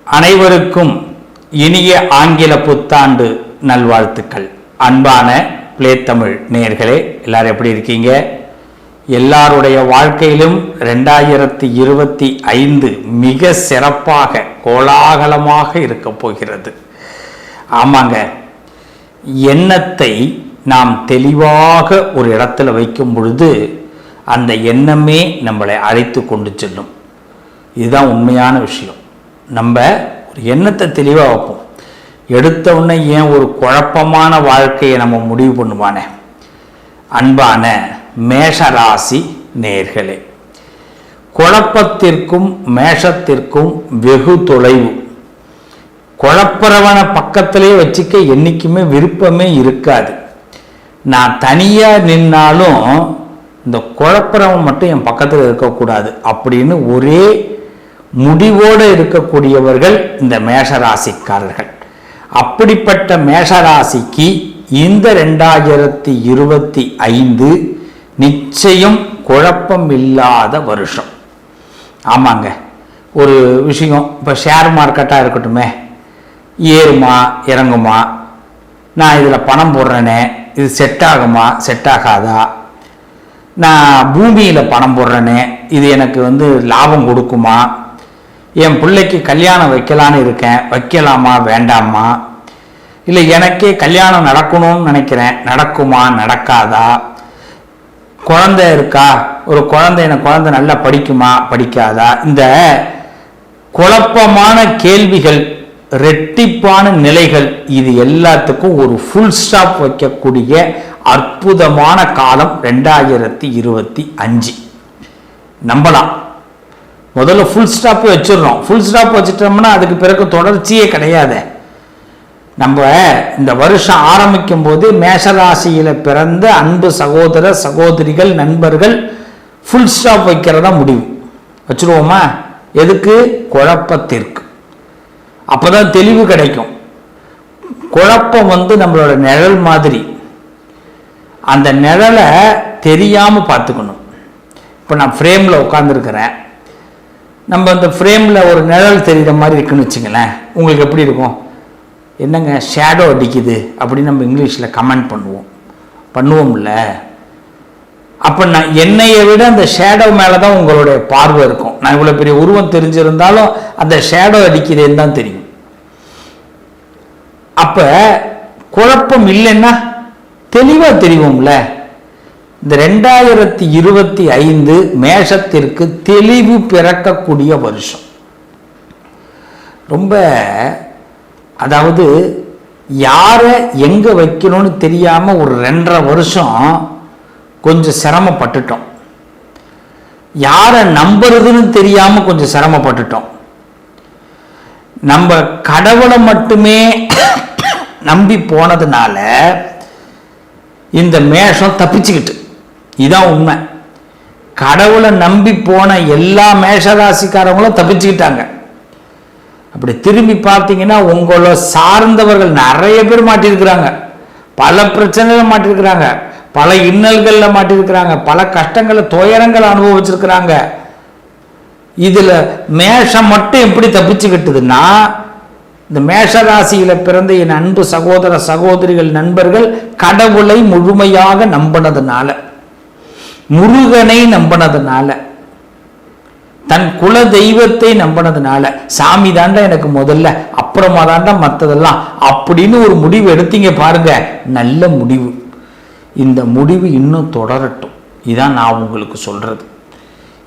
அனைவருக்கும் இனிய ஆங்கில புத்தாண்டு நல்வாழ்த்துக்கள். அன்பான பிளே தமிழ் நேயர்களே, எல்லாரும் எப்படி இருக்கீங்க? எல்லாருடைய வாழ்க்கையிலும் 2025 மிக சிறப்பாக கோலாகலமாக இருக்க போகிறது. ஆமாங்க, எண்ணத்தை நாம் தெளிவாக ஒரு இடத்துல வைக்கும் பொழுது அந்த எண்ணமே நம்மளை அழைத்து கொண்டு செல்லும். இதுதான் உண்மையான விஷயம். நம்ம ஒரு எண்ணத்தை தெளிவாக வைப்போம். எடுத்த உடனே ஏன் ஒரு குழப்பமான வாழ்க்கையை நம்ம முடிவு பண்ணுவானே. அன்பான மேஷராசி நேயர்களே, குழப்பத்திற்கும் மேஷத்திற்கும் வெகு தொலைவு. குழப்பறவனை பக்கத்திலே வச்சுக்க என்றைக்குமே விருப்பமே இருக்காது. நான் தனியாக நின்னாலும் இந்த குழப்பறவன் மட்டும் என் பக்கத்தில் இருக்கக்கூடாது அப்படின்னு ஒரே முடிவோடு இருக்கக்கூடியவர்கள் இந்த மேஷராசிக்காரர்கள். அப்படிப்பட்ட மேஷராசிக்கு இந்த 2025 நிச்சயம் குழப்பம் இல்லாத வருஷம். ஆமாங்க, ஒரு விஷயம் இப்போ ஷேர் மார்க்கெட்டாக இருக்கட்டுமே, ஏறுமா இறங்குமா, நான் இதில் பணம் போடுறேனே, இது செட் ஆகுமா செட் ஆகாதா, நான் பூமியில் பணம் போடுறேனே, இது எனக்கு லாபம் கொடுக்குமா, என் பிள்ளைக்கு கல்யாணம் வைக்கலான்னு இருக்கேன், வைக்கலாமா வேண்டாமா, இல்லை எனக்கே கல்யாணம் நடக்கணும்னு நினைக்கிறேன், நடக்குமா நடக்காதா, குழந்தை இருக்கா, ஒரு குழந்தை நல்லா படிக்குமா படிக்காதா, இந்த குழப்பமான கேள்விகள், ரெட்டிப்பான நிலைகள், இது எல்லாத்துக்கும் ஒரு ஃபுல் ஸ்டாப் வைக்கக்கூடிய அற்புதமான காலம் 2025. நம்பலாம். முதல்ல ஃபுல் ஸ்டாப் வச்சிடறோம். ஃபுல் ஸ்டாப் வச்சுட்டோம்னா அதுக்கு பிறகு தொடர்ச்சியே கிடையாது. நம்ம இந்த வருஷம் ஆரம்பிக்கும் போது மேஷராசியில் பிறந்த அன்பு சகோதர சகோதரிகள் நண்பர்கள் ஃபுல் ஸ்டாப் வைக்கிறதா முடிவு வச்சுருவோமா? எதுக்கு? குழப்பத்திற்கு. அப்போதான் தெளிவு கிடைக்கும். குழப்பம் நம்மளோட நிழல் மாதிரி. அந்த நிழலை தெரியாமல் பார்த்துக்கணும். இப்போ நான் ஃப்ரேமில் உட்காந்துருக்கிறேன், நம்ம அந்த ஃப்ரேமில் ஒரு நிழல் தெரிகிற மாதிரி இருக்குன்னு வச்சுங்களேன். உங்களுக்கு எப்படி இருக்கும்? என்னங்க ஷேடோ அடிக்குது அப்படின்னு நம்ம இங்கிலீஷில் கமெண்ட் பண்ணுவோம்ல. அப்போ நான் என்னையை விட அந்த ஷேடோ மேலே தான் உங்களுடைய பார்வை இருக்கும். நான் இவ்வளோ பெரிய உருவம் தெரிஞ்சிருந்தாலும் அந்த ஷேடோ அடிக்குதுன்னு தான் தெரியும். அப்போ குழப்பம் இல்லைன்னா தெளிவாக தெரியும்ல. இந்த 2025 மேஷத்திற்கு தெளிவு பிறக்கக்கூடிய வருஷம். ரொம்ப, அதாவது யாரை எங்கே வைக்கணும்னு தெரியாமல் ஒரு 2.5 வருஷம் கொஞ்சம் சிரமப்பட்டுட்டோம். யாரை நம்புறதுன்னு தெரியாமல் கொஞ்சம் சிரமப்பட்டுட்டோம். நம்ம கடவுளை மட்டுமே நம்பி போனதுனால இந்த மேஷம் தப்பிச்சுக்கிட்டு. இதான் உண்மை. கடவுளை நம்பி போன எல்லா மேஷராசிக்காரங்களும் தப்பிச்சுக்கிட்டாங்க. அப்படி திரும்பி பார்த்தீங்கன்னா உங்களை சார்ந்தவர்கள் நிறைய பேர் மாட்டிருக்கிறாங்க, பல பிரச்சனைகள் மாட்டிருக்கிறாங்க, பல இன்னல்களில் மாட்டிருக்கிறாங்க, பல கஷ்டங்களை துயரங்களை அனுபவிச்சிருக்கிறாங்க. இதில் மேஷம் மட்டும் எப்படி தப்பிச்சுக்கிட்டதுன்னா, இந்த மேஷராசியில் பிறந்த என் அன்பு சகோதர சகோதரிகள் நண்பர்கள் கடவுளை முழுமையாக நம்பினதுனால, முருகனை நம்பினதுனால, தன் குல தெய்வத்தை நம்பினதுனால, சாமி தாண்டா எனக்கு முதல்ல, அப்புறமா தாண்டா மற்றதெல்லாம் அப்படின்னு ஒரு முடிவு எடுத்தீங்க பாருங்க. நல்ல முடிவு. இந்த முடிவு இன்னும் தொடரட்டும். இதான் நான் உங்களுக்கு சொல்றது.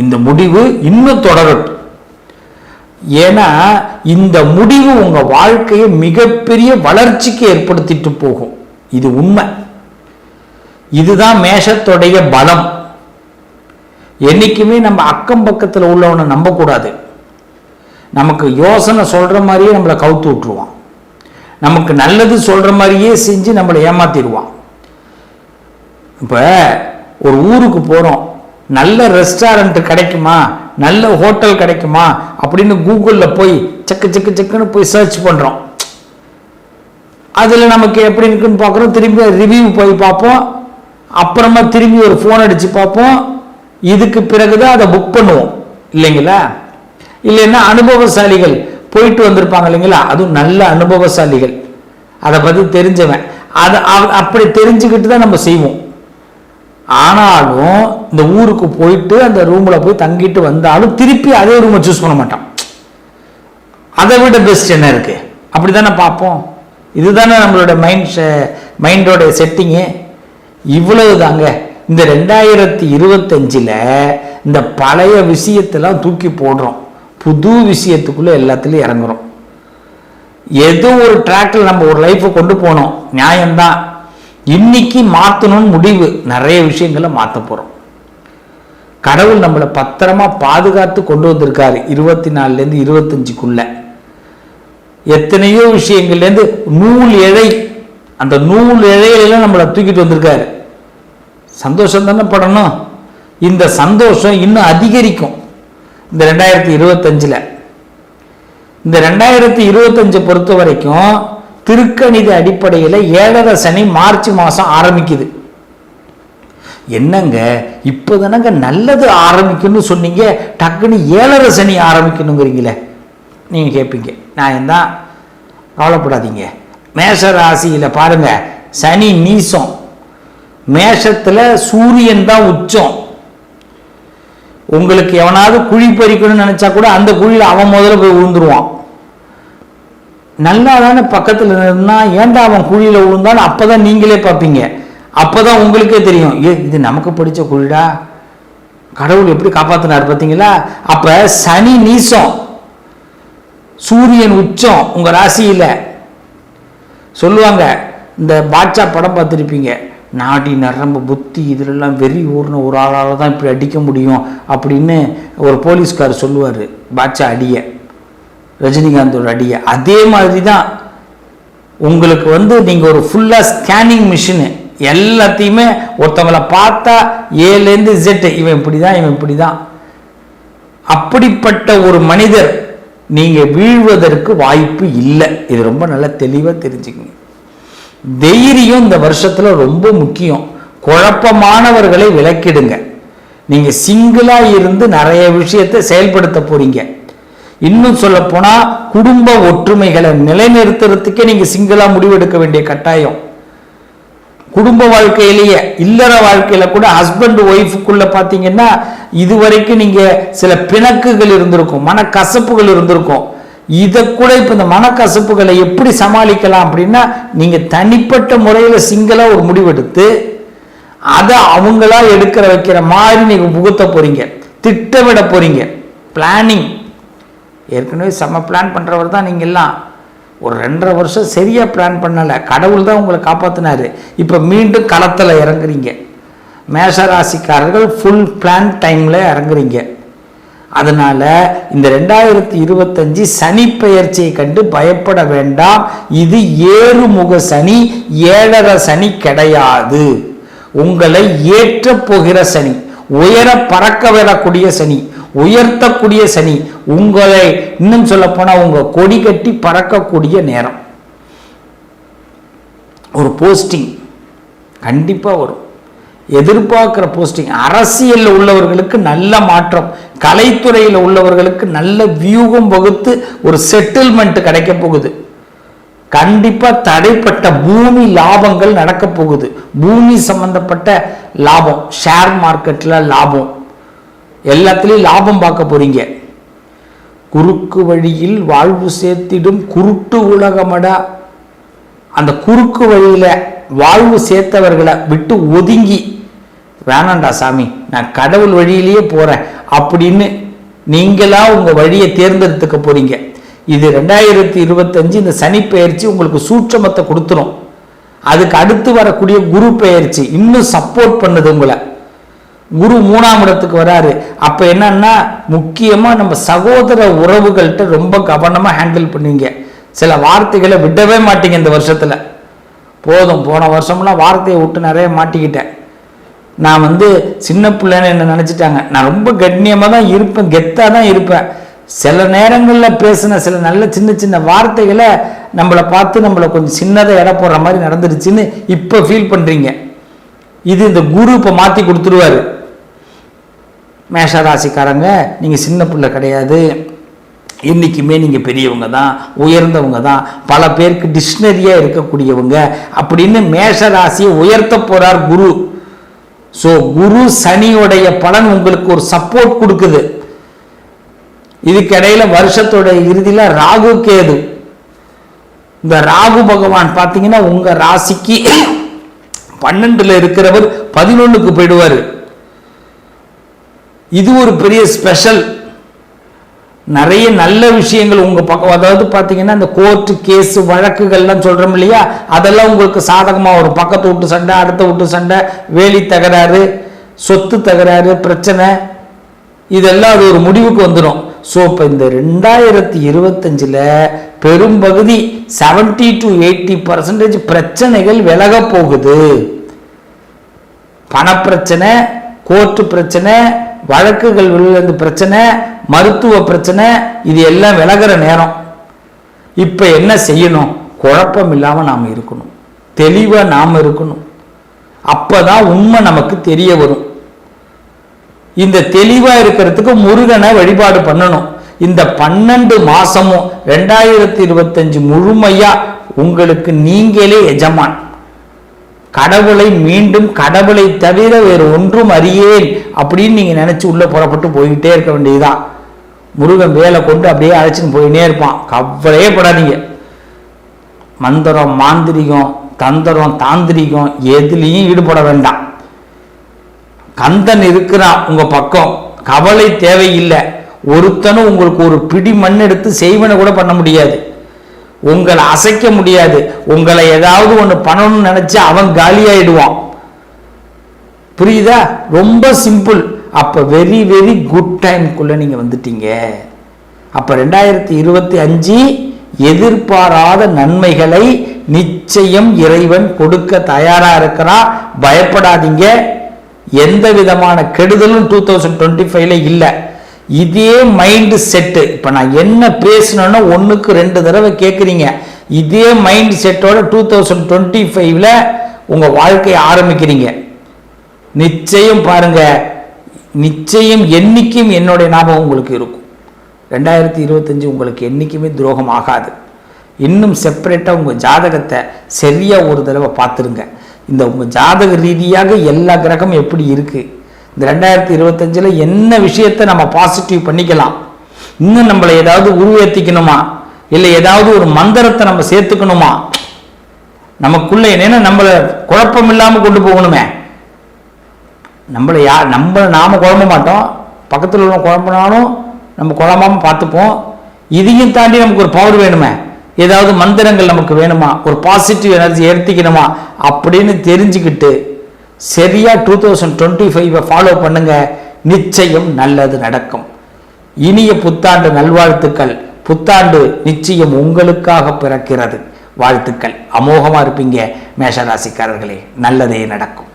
இந்த முடிவு இன்னும் தொடரட்டும். ஏன்னா இந்த முடிவு உங்க வாழ்க்கையை மிகப்பெரிய வளர்ச்சிக்கு ஏற்படுத்திட்டு போகும். இது உண்மை. இதுதான் மேஷத்துடைய பலம். என்னைக்குமே நம்ம அக்கம் பக்கத்தில் உள்ளவனை நம்பக்கூடாது. நமக்கு யோசனை சொல்ற மாதிரியே நம்மளை கவுத்து விட்டுருவான். நமக்கு நல்லது சொல்ற மாதிரியே செஞ்சு நம்மளை ஏமாத்திடுவான். இப்போ ஒரு ஊருக்கு போகிறோம், நல்ல ரெஸ்டாரண்ட் கிடைக்குமா, நல்ல ஹோட்டல் கிடைக்குமா அப்படின்னு கூகுளில் போய் செக்குன்னு போய் சர்ச் பண்ணுறோம். அதில் நமக்கு எப்படி இருக்குன்னு பார்க்குறோம். திரும்பி ரிவ்யூ போய் பார்ப்போம். அப்புறமா திரும்பி ஒரு ஃபோன் அடித்து பார்ப்போம். இதுக்கு பிறகுதான் அதை புக் பண்ணுவோம் இல்லைங்களா? இல்லைன்னா அனுபவசாலிகள் போயிட்டு வந்திருப்பாங்க இல்லைங்களா, அதுவும் நல்ல அனுபவசாலிகள், அதை பற்றி தெரிஞ்சவன், அதை அப்படி தெரிஞ்சுக்கிட்டு தான் நம்ம செய்வோம். ஆனாலும் இந்த ஊருக்கு போயிட்டு அந்த ரூமில் போய் தங்கிட்டு வந்தாலும் திருப்பி அதே ரூமை சூஸ் பண்ண மாட்டான். அதை விட பெஸ்ட் என்ன இருக்கு, அப்படி தானே பார்ப்போம். இதுதானே நம்மளோட மைண்டோட செட்டிங்கு. இவ்வளவு தாங்க. இந்த 2025 இந்த பழைய விஷயத்தெல்லாம் தூக்கி போடுறோம், புது விஷயத்துக்குள்ள எல்லாத்துலேயும் இறங்குறோம். ஏதோ ஒரு ட்ராக்ல நம்ம ஒரு லைஃப்பை கொண்டு போனோம், நியாயம்தான். இன்னைக்கு மாற்றணும்னு முடிவு, நிறைய விஷயங்களை மாற்ற போகிறோம். கடவுள் நம்மளை பத்திரமா பாதுகாத்து கொண்டு வந்திருக்காரு 24லேருந்து 25க்குள்ள. எத்தனையோ விஷயங்கள்லேருந்து நூல் இழை, அந்த நூல் இழையிலாம் நம்மளை தூக்கிட்டு வந்திருக்காரு. சந்தோஷம் தானே படணும். இந்த சந்தோஷம் இன்னும் அதிகரிக்கும் இந்த 2025. இந்த 2025 பொறுத்த வரைக்கும் திருக்கணித அடிப்படையில் 7.5 சனி மார்ச் மாதம் ஆரம்பிக்குது. என்னங்க இப்போதானங்க நல்லது ஆரம்பிக்கணும்னு சொன்னீங்க, டக்குன்னு 7.5 சனி ஆரம்பிக்கணுங்கிறீங்களே. நீங்கள் கேட்பீங்க, நான் தான், கவலைப்படாதீங்க. மேஷ ராசியில் பாருங்க, சனி நீசம், மேஷத்தில் சூரியன் தான் உச்சம். உங்களுக்கு எவனாவது குழி பறிக்கணும்னு நினைச்சா கூட அந்த குழியில் அவன் முதல்ல போய் விழுந்துருவான். நல்லா தானே பக்கத்தில் இருந்தா, ஏன்டா அவன் குழியில் விழுந்தான்னு அப்போதான் நீங்களே பார்ப்பீங்க. அப்போதான் உங்களுக்கே தெரியும், இது நமக்கு பிடிச்ச குழிடா, கடவுள் எப்படி காப்பாற்றினார் பார்த்தீங்களா. அப்போ சனி நீசம், சூரியன் உச்சம் உங்கள் ராசியில். சொல்லுவாங்க, இந்த பாட்சா படம் பார்த்துருப்பீங்க, நாடி நரம்பு புத்தி இதிலெல்லாம் வெறி ஊர்ன ஒரு ஆளால் தான் இப்படி அடிக்க முடியும் அப்படின்னு ஒரு போலீஸ்கார் சொல்லுவார். பாட்சா அடிய, ரஜினிகாந்தோட அடிய. அதே மாதிரி தான் உங்களுக்கு நீங்கள் ஒரு ஃபுல்லாக ஸ்கேனிங் மிஷினு, எல்லாத்தையுமே ஒருத்தவங்களை பார்த்தா ஏலேருந்து Z, இவன் இப்படி தான், இவன் இப்படி தான். அப்படிப்பட்ட ஒரு மனிதர் நீங்கள் வீழ்வதற்கு வாய்ப்பு இல்லை. இது ரொம்ப நல்லா தெளிவாக தெரிஞ்சுக்கங்க. தைரியம் இந்த வருஷத்தில் ரொம்ப முக்கியம். குழப்பமானவர்களை விலக்கிடுங்க. நீங்கள் சிங்கிளாக இருந்து நிறைய விஷயத்தை செயல்படுத்த போறீங்க. இன்னும் சொல்ல போனால் குடும்ப ஒற்றுமைகளை நிலைநிறுத்துறதுக்கே நீங்கள் சிங்கிளாக முடிவெடுக்க வேண்டிய கட்டாயம். குடும்ப வாழ்க்கையிலேயே, இல்லற வாழ்க்கையில கூட ஹஸ்பண்ட் ஒய்ஃபுக்குள்ள பார்த்தீங்கன்னா இதுவரைக்கும் நீங்கள் சில பிணக்குகள் இருந்திருக்கும், மனக்கசப்புகள் இருந்திருக்கும். இதை கூட இப்போ இந்த மனக்கசப்புகளை எப்படி சமாளிக்கலாம் அப்படின்னா, நீங்கள் தனிப்பட்ட முறையில் சிங்கிளாக ஒரு முடிவெடுத்து அதை அவங்களா எடுக்கிற வைக்கிற மாதிரி நீங்கள் புகுத்த போறீங்க, திட்டமிட போறீங்க. பிளானிங் ஏற்கனவே செம்ம பிளான் பண்ணுறவர் தான் நீங்கள்லாம். ஒரு 2.5 வருஷம் சரியாக பிளான் பண்ணலை, கடவுள் தான் உங்களை காப்பாற்றினாரு. இப்போ மீண்டும் களத்தில் இறங்குறீங்க. மேஷராசிக்காரர்கள் ஃபுல் பிளான் டைமில் இறங்குறீங்க. அதனால் இந்த 2025 சனி பெயர்ச்சியை கண்டு பயப்பட வேண்டாம். இது ஏறுமுக சனி, 7.5 சனி கிடையாது. உங்களை ஏற்ற போகிற சனி, உயர பறக்க விடக்கூடிய சனி, உயர்த்தக்கூடிய சனி, உங்களை இன்னும் சொல்ல போனால் உங்கள் கொடி கட்டி பறக்கக்கூடிய நேரம். ஒரு போஸ்டிங் கண்டிப்பாக வரும், எதிர்பார்க்கிற போஸ்டிங். அரசியலில் உள்ளவர்களுக்கு நல்ல மாற்றம், கலைத்துறையில் உள்ளவர்களுக்கு நல்ல வியூகம் வகுத்து ஒரு செட்டில்மெண்ட் கிடைக்க போகுது. கண்டிப்பாக தடைப்பட்ட பூமி லாபங்கள் நடக்க போகுது. பூமி சம்பந்தப்பட்ட லாபம், ஷேர் மார்க்கெட்டில் லாபம், எல்லாத்துலேயும் லாபம் பார்க்க போறீங்க. குறுக்கு வழியில் வாழ்வு சேர்த்திடும் குருட்டு உலகமடா. அந்த குறுக்கு வழியில் வாழ்வு சேர்த்தவர்களை விட்டு ஒதுங்கி, வேணாண்டா சாமி நான் கடவுள் வழியிலேயே போகிறேன் அப்படின்னு நீங்களா உங்கள் வழியை தேர்ந்தெடுத்துக்க போறீங்க. இது 2025 இந்த சனி பெயர்ச்சி உங்களுக்கு சூட்சமத்தை கொடுத்துரும். அதுக்கு அடுத்து வரக்கூடிய குரு பெயர்ச்சி இன்னும் சப்போர்ட் பண்ணுது உங்களை. குரு 3ஆம் இடத்துக்கு வராரு. அப்போ என்னன்னா, முக்கியமாக நம்ம சகோதர உறவுகள்கிட்ட ரொம்ப கவனமாக ஹேண்டில் பண்ணுவீங்க. சில வார்த்தைகளை விடவே மாட்டீங்க இந்த வருஷத்தில். போதும், போன வருஷம்லாம் வார்த்தையை விட்டு நிறைய மாட்டிக்கிட்டேன். நான் சின்ன பிள்ளைன்னு என்ன நினச்சிட்டாங்க. நான் ரொம்ப கண்ணியமாக தான் இருப்பேன், கெத்தாக தான் இருப்பேன். சில நேரங்களில் பேசின சில நல்ல சின்ன சின்ன வார்த்தைகளை நம்மளை பார்த்து நம்மளை கொஞ்சம் சின்னதாக எடை போடுற மாதிரி நடந்துருச்சுன்னு இப்போ ஃபீல் பண்ணுறீங்க. இது இந்த குரு இப்போ மாற்றி கொடுத்துருவாரு. மேஷராசிக்காரங்க, நீங்கள் சின்ன பிள்ளை கிடையாது, என்றைக்குமே நீங்கள் பெரியவங்க தான், உயர்ந்தவங்க தான், பல பேருக்கு டிக்ஷனரியாக இருக்கக்கூடியவங்க அப்படின்னு மேஷ ராசியை உயர்த்த போகிறார் குரு. ஸோ குரு சனியோடைய பலன் உங்களுக்கு ஒரு சப்போர்ட் கொடுக்குது. இதுக்கிடையில வருஷத்தோட இறுதியில் ராகு கேது. இந்த ராகு பகவான் பார்த்தீங்கன்னா உங்கள் ராசிக்கு 12ல் இருக்கிறவர் 11க்கு போயிடுவார். இது ஒரு பெரிய ஸ்பெஷல். நிறைய நல்ல விஷயங்கள் உங்க பக்கம், அதாவது பார்த்தீங்கன்னா இந்த கோர்ட்டு கேஸ் வழக்குகள்லாம் சொல்றோம் இல்லையா, அதெல்லாம் உங்களுக்கு சாதகமாக வரும். பக்கத்து வீட்டு சண்டை, அடுத்த வீட்டு சண்டை, வேலி தகராறு, சொத்து தகராறு, பிரச்சனை, இதெல்லாம் அது ஒரு முடிவுக்கு வந்துடும். ஸோ இப்போ இந்த 2025 பெரும்பகுதி 70 to 80% பிரச்சனைகள் விலக போகுது. பணப்பிரச்சனை, கோர்ட்டு பிரச்சனை, வழக்குகள் விழுந்து பிரச்சனை, மருத்துவ பிரச்சனை, இது எல்லாம் விலகிற நேரம். இப்போ என்ன செய்யணும்? குழப்பம் இல்லாமல் நாம் இருக்கணும், தெளிவாக நாம் இருக்கணும். அப்போதான் உண்மை நமக்கு தெரிய வரும். இந்த தெளிவாக இருக்கிறதுக்கு முருகனை வழிபாடு பண்ணணும். இந்த 12 மாசமும் 2025 முழுமையா உங்களுக்கு நீங்களே எஜமான். கடவுளை மீண்டும் கடவுளை தவிர வேறு ஒன்றும் அறியேன் அப்படின்னு நீங்க நினைச்சு உள்ள புறப்பட்டு போய்கிட்டே இருக்க வேண்டியதுதான். முருகன் வேலை கொண்டு அப்படியே அழைச்சின்னு போயினே இருப்பான். கவலையே படாதீங்க. மந்திரம், மாந்திரிகம், தந்திரம், தாந்திரிகம் எதுலையும் ஈடுபட வேண்டாம். கந்தன் இருக்கிறான் உங்க பக்கம், கவலை தேவையில்லை. ஒருத்தனும் உங்களுக்கு ஒரு பிடி மண் எடுத்து செய்வன கூட பண்ண முடியாது, உங்களை அசைக்க முடியாது. உங்களை ஏதாவது ஒன்று பண்ணணும்னு நினைச்சு அவன் காலியாயிடுவான். புரியுதா? ரொம்ப சிம்பிள். அப்ப வெரி வெரி குட் டைம்குள்ள நீங்க வந்துட்டீங்க. அப்ப 2025 எதிர்பாராத நன்மைகளை நிச்சயம் இறைவன் கொடுக்க தயாரா இருக்கிறான். பயப்படாதீங்க. எந்த விதமான கெடுதலும் 2025 இல்லை. இதே மைண்ட் செட்டு, இப்போ நான் என்ன பேசணும்னா 1க்கு 2 தடவை கேட்குறீங்க. இதே மைண்ட் செட்டோட 2025 உங்க வாழ்க்கையை ஆரம்பிக்கிறீங்க. நிச்சயம் பாருங்க, நிச்சயம் என்னைக்கும் என்னுடைய ஞாபகம் உங்களுக்கு இருக்கும். 2025 உங்களுக்கு என்னைக்குமே துரோகம் ஆகாது. இன்னும் செப்பரேட்டாக உங்கள் ஜாதகத்தை சரியாக ஒரு தடவை பார்த்துருங்க. இந்த உங்கள் ஜாதக ரீதியாக எல்லா கிரகமும் எப்படி இருக்குது, இந்த 2025 என்ன விஷயத்தை நம்ம பாசிட்டிவ் பண்ணிக்கலாம், இன்னும் நம்மளை ஏதாவது உருவேற்றிக்கணுமா, இல்லை ஏதாவது ஒரு மந்திரத்தை நம்ம சேர்த்துக்கணுமா, நமக்குள்ள என்னன்னா நம்மளை குழப்பம் இல்லாமல் கொண்டு போகணுமே. நாம குழம்ப மாட்டோம், பக்கத்தில் உள்ள குழம்பினாலும் நம்ம குழம்பாம பார்த்துப்போம். இதையும் தாண்டி நமக்கு ஒரு பவர் வேணுமே, ஏதாவது மந்திரங்கள் நமக்கு வேணுமா, ஒரு பாசிட்டிவ் எனர்ஜி ஏற்றிக்கணுமா அப்படின்னு தெரிஞ்சுக்கிட்டு சரியா 2025 ஃபாலோ பண்ணுங்க. நிச்சயம் நல்லது நடக்கும். இனிய புத்தாண்டு நல்வாழ்த்துக்கள். புத்தாண்டு நிச்சயம் உங்களுக்காக பிறக்கிறது. வாழ்த்துக்கள். அமோகமா இருப்பீங்க மேஷராசிக்காரர்களே. நல்லதே நடக்கும்.